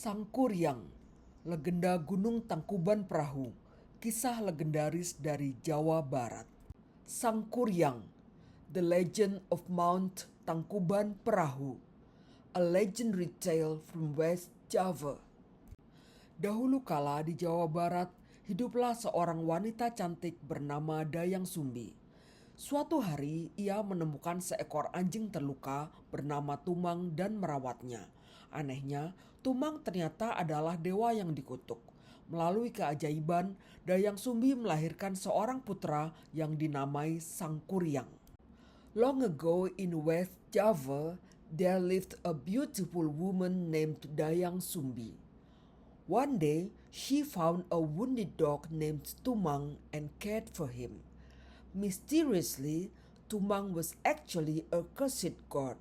Sangkuriang, legenda Gunung Tangkuban Perahu, kisah legendaris dari Jawa Barat. Sangkuriang, the legend of Mount Tangkuban Perahu, a legendary tale from West Java. Dahulu kala di Jawa Barat, hiduplah seorang wanita cantik bernama Dayang Sumbi. Suatu hari ia menemukan seekor anjing terluka bernama Tumang dan merawatnya. Anehnya, Tumang ternyata adalah dewa yang dikutuk. Melalui keajaiban, Dayang Sumbi melahirkan seorang putra yang dinamai Sangkuriang. Long ago in West Java, there lived a beautiful woman named Dayang Sumbi. One day, she found a wounded dog named Tumang and cared for him. Mysteriously, Tumang was actually a cursed god.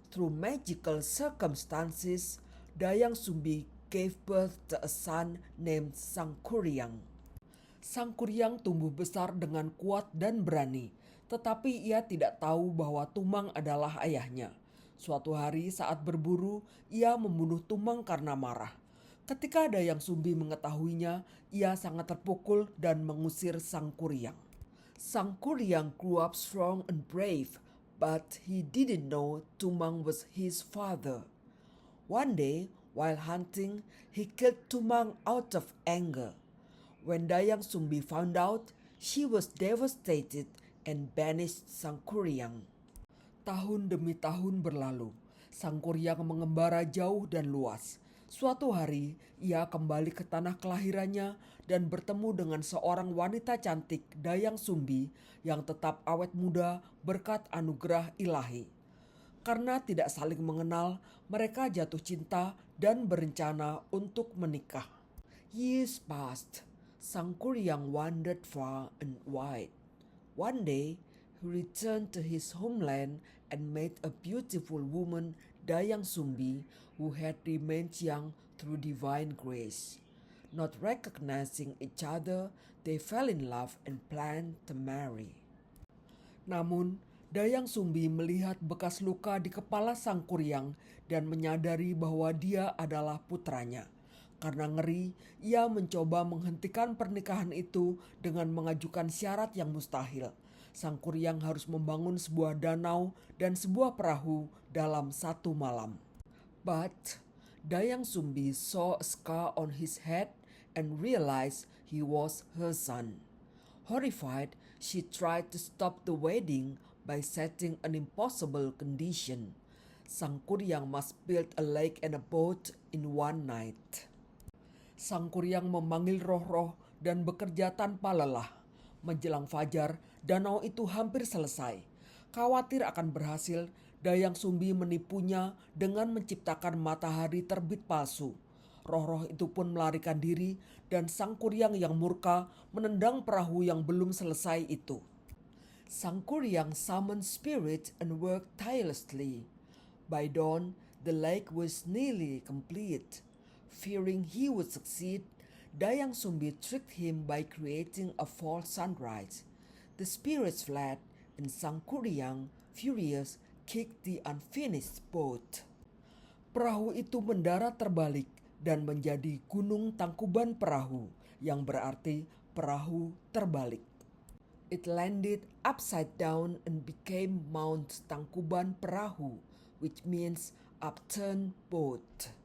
Through magical circumstances, Dayang Sumbi gave birth to a son named Sangkuriang. Sangkuriang tumbuh besar dengan kuat dan berani, tetapi ia tidak tahu bahwa Tumang adalah ayahnya. Suatu hari saat berburu, ia membunuh Tumang karena marah. Ketika Dayang Sumbi mengetahuinya, ia sangat terpukul dan mengusir Sangkuriang. Sangkuriang grew up strong and brave, but he didn't know Tumang was his father. One day, while hunting, he killed Tumang out of anger. When Dayang Sumbi found out, she was devastated and banished Sangkuriang. Tahun demi tahun berlalu, Sangkuriang mengembara jauh dan luas. Suatu hari, ia kembali ke tanah kelahirannya dan bertemu dengan seorang wanita cantik, Dayang Sumbi, yang tetap awet muda berkat anugerah ilahi. Karena tidak saling mengenal, mereka jatuh cinta dan berencana untuk menikah. Years passed. Sangkuriang wandered far and wide. One day, he returned to his homeland and met a beautiful woman, Dayang Sumbi, who had remained young through divine grace. Not recognizing each other, they fell in love and planned to marry. Namun, Dayang Sumbi melihat bekas luka di kepala Sangkuriang dan menyadari bahwa dia adalah putranya. Karena ngeri, ia mencoba menghentikan pernikahan itu dengan mengajukan syarat yang mustahil. Sangkuriang harus membangun sebuah danau dan sebuah perahu dalam satu malam. But Dayang Sumbi saw a scar on his head and realized he was her son. Horrified, she tried to stop the wedding by setting an impossible condition. Sangkuriang must build a lake and a boat in one night. Sangkuriang memanggil roh-roh dan bekerja tanpa lelah. Menjelang fajar, danau itu hampir selesai. Khawatir akan berhasil, Dayang Sumbi menipunya dengan menciptakan matahari terbit palsu. Roh-roh itu pun melarikan diri dan Sangkuriang yang murka menendang perahu yang belum selesai itu. Sangkuriang summoned spirit and worked tirelessly. By dawn, the lake was nearly complete. Fearing he would succeed, Dayang Sumbi tricked him by creating a false sunrise. The spirits fled, and Sangkuriang, furious, kicked the unfinished boat. Perahu itu mendarat terbalik dan menjadi Gunung Tangkuban Perahu, yang berarti perahu terbalik. It landed upside down and became Mount Tangkuban Perahu, which means upturned boat.